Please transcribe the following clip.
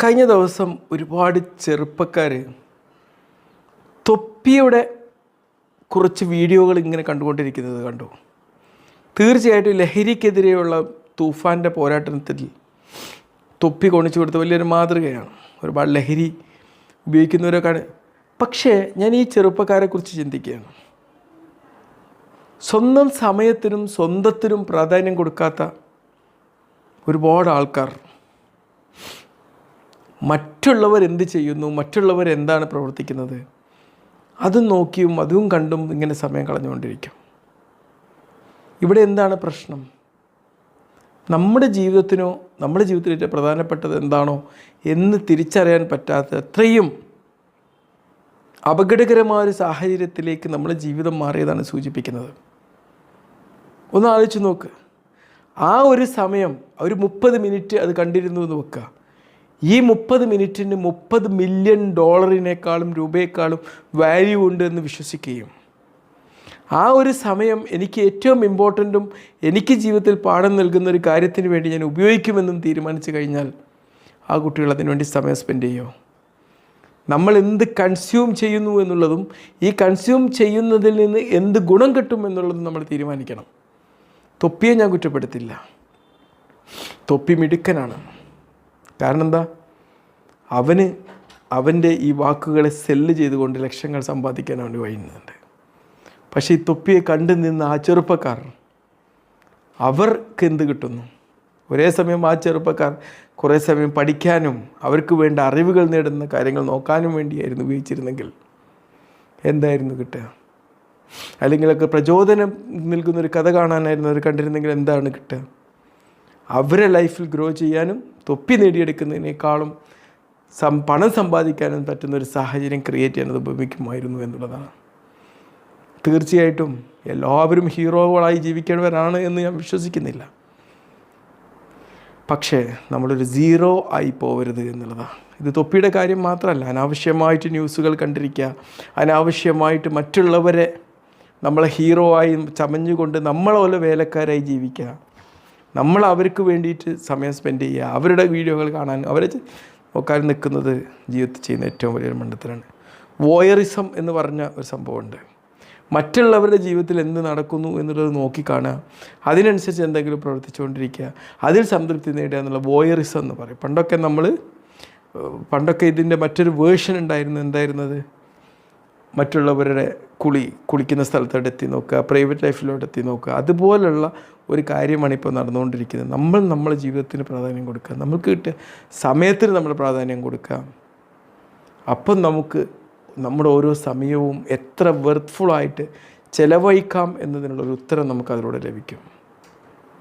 കഴിഞ്ഞ ദിവസം ഒരുപാട് ചെറുപ്പക്കാർ തൊപ്പിയുടെ കുറച്ച് വീഡിയോകൾ ഇങ്ങനെ കണ്ടുകൊണ്ടിരിക്കുന്നത് കണ്ടു. തീർച്ചയായിട്ടും ലഹരിക്കെതിരെയുള്ള തൂഫാൻ്റെ പോരാട്ടത്തിൽ തൊപ്പി കൊണിച്ചു കൊടുത്ത വലിയൊരു മാതൃകയാണ്. ഒരുപാട് ലഹരി ഉപയോഗിക്കുന്നവരൊക്കെയാണ്. പക്ഷേ ഞാൻ ഈ ചെറുപ്പക്കാരെക്കുറിച്ച് ചിന്തിക്കുകയാണ്. സ്വന്തം സമയത്തിനും സ്വന്തത്തിനും പ്രാധാന്യം കൊടുക്കാത്ത ഒരുപാട് ആൾക്കാർ മറ്റുള്ളവർ എന്ത് ചെയ്യുന്നു, മറ്റുള്ളവർ എന്താണ് പ്രവർത്തിക്കുന്നത്, അതും നോക്കിയും അതും കണ്ടും ഇങ്ങനെ സമയം കളഞ്ഞുകൊണ്ടിരിക്കും. ഇവിടെ എന്താണ് പ്രശ്നം? നമ്മുടെ ജീവിതത്തിനോ നമ്മുടെ ജീവിതത്തിൽ ഏറ്റവും പ്രധാനപ്പെട്ടത് എന്താണോ എന്ന് തിരിച്ചറിയാൻ പറ്റാത്ത അത്രയും അപകടകരമായ ഒരു സാഹചര്യത്തിലേക്ക് നമ്മുടെ ജീവിതം മാറിയതാണ് സൂചിപ്പിക്കുന്നത്. ഒന്ന് ആലോചിച്ച് നോക്ക്. ആ ഒരു സമയം, ഒരു 30 മിനിറ്റ് അത് കണ്ടിരുന്നു എന്ന് വെക്കുക. ഈ 30 മിനിറ്റിന് $30 മില്യൺ രൂപയെക്കാളും വാല്യൂ ഉണ്ട് എന്ന് വിശ്വസിക്കുകയും ആ ഒരു സമയം എനിക്ക് ഏറ്റവും ഇമ്പോർട്ടൻറ്റും എനിക്ക് ജീവിതത്തിൽ പാഠം നൽകുന്ന ഒരു കാര്യത്തിന് വേണ്ടി ഞാൻ ഉപയോഗിക്കുമെന്നും തീരുമാനിച്ചു കഴിഞ്ഞാൽ ആ കുട്ടികൾ അതിനുവേണ്ടി സമയം സ്പെൻഡ് ചെയ്യുമോ? നമ്മൾ എന്ത് കൺസ്യൂം ചെയ്യുന്നു എന്നുള്ളതും ഈ കൺസ്യൂം ചെയ്യുന്നതിൽ നിന്ന് എന്ത് ഗുണം കിട്ടും എന്നുള്ളതും നമ്മൾ തീരുമാനിക്കണം. തൊപ്പിയെ ഞാൻ കുറ്റപ്പെടുത്തില്ല. തൊപ്പി മിടുക്കനാണ്. കാരണം എന്താ? അവൻ്റെ ഈ വാക്കുകളെ സെല്ല് ചെയ്തുകൊണ്ട് ലക്ഷങ്ങൾ സമ്പാദിക്കാൻ അവന് കഴിയുന്നുണ്ട്. പക്ഷേ ഈ തൊപ്പിയെ കണ്ടു നിന്ന് ആ ചെറുപ്പക്കാർ, അവർക്ക് എന്ത് കിട്ടുന്നു? ഒരേ സമയം ആ ചെറുപ്പക്കാർ കുറേ സമയം പഠിക്കാനും അവർക്ക് വേണ്ട അറിവുകൾ നേടുന്ന കാര്യങ്ങൾ നോക്കാനും വേണ്ടിയായിരുന്നു ഉപയോഗിച്ചിരുന്നെങ്കിൽ എന്തായിരുന്നു കിട്ടുക? അല്ലെങ്കിലൊക്കെ പ്രചോദനം നൽകുന്നൊരു കഥ കാണാനായിരുന്നു അവർ കണ്ടിരുന്നെങ്കിൽ എന്താണ് കിട്ടുക? അവരെ ലൈഫിൽ ഗ്രോ ചെയ്യാനും തൊപ്പി നേടിയെടുക്കുന്നതിനേക്കാളും പണം സമ്പാദിക്കാനും പറ്റുന്നൊരു സാഹചര്യം ക്രിയേറ്റ് ചെയ്യാൻ അത് ഉപയോഗിക്കുമായിരുന്നു എന്നുള്ളതാണ്. തീർച്ചയായിട്ടും എല്ലാവരും ഹീറോകളായി ജീവിക്കേണ്ടവരാണ് എന്ന് ഞാൻ വിശ്വസിക്കുന്നില്ല. പക്ഷേ നമ്മളൊരു സീറോ ആയി പോകരുത് എന്നുള്ളതാണ്. ഇത് തൊപ്പിയുടെ കാര്യം മാത്രമല്ല. അനാവശ്യമായിട്ട് ന്യൂസുകൾ കണ്ടിരിക്കുക, അനാവശ്യമായിട്ട് മറ്റുള്ളവരെ നമ്മളെ ഹീറോ ആയി ചമഞ്ഞുകൊണ്ട് നമ്മളോലെ വേലക്കാരായി ജീവിക്കുക, നമ്മൾ അവർക്ക് വേണ്ടിയിട്ട് സമയം സ്പെൻഡ് ചെയ്യുക, അവരുടെ വീഡിയോകൾ കാണാൻ അവരെ നോക്കാൻ നിൽക്കുന്നത് ജീവിതത്തിൽ ചെയ്യുന്ന ഏറ്റവും വലിയൊരു മണ്ടത്തരാണ്. വോയറിസം എന്ന് പറഞ്ഞ ഒരു സംഭവമുണ്ട്. മറ്റുള്ളവരുടെ ജീവിതത്തിൽ എന്ത് നടക്കുന്നു എന്നുള്ളത് നോക്കിക്കാണുക, അതിനനുസരിച്ച് എന്തെങ്കിലും പ്രവർത്തിച്ചുകൊണ്ടിരിക്കുക, അതിൽ സംതൃപ്തി നേടുക എന്നുള്ള വോയറിസം എന്ന് പറയും. പണ്ടൊക്കെ ഇതിൻ്റെ മറ്റൊരു വേർഷൻ ഉണ്ടായിരുന്നു. എന്തായിരുന്നത്? മറ്റുള്ളവരുടെ കുളിക്കുന്ന സ്ഥലത്തോട്ട് എത്തി നോക്കുക, പ്രൈവറ്റ് ലൈഫിലോട്ട് എത്തി നോക്കുക. അതുപോലുള്ള ഒരു കാര്യമാണ് ഇപ്പോൾ നടന്നുകൊണ്ടിരിക്കുന്നത്. നമ്മളെ ജീവിതത്തിന് പ്രാധാന്യം കൊടുക്കുക, നമുക്ക് കിട്ടിയ സമയത്തിന് നമ്മൾ പ്രാധാന്യം കൊടുക്കുക. അപ്പം നമുക്ക് നമ്മുടെ ഓരോ സമയവും എത്ര വെർത്ത്ഫുള്ളായിട്ട് ചിലവഴിക്കാം എന്നതിനുള്ളൊരു ഉത്തരം നമുക്ക് അതിലൂടെ ലഭിക്കും.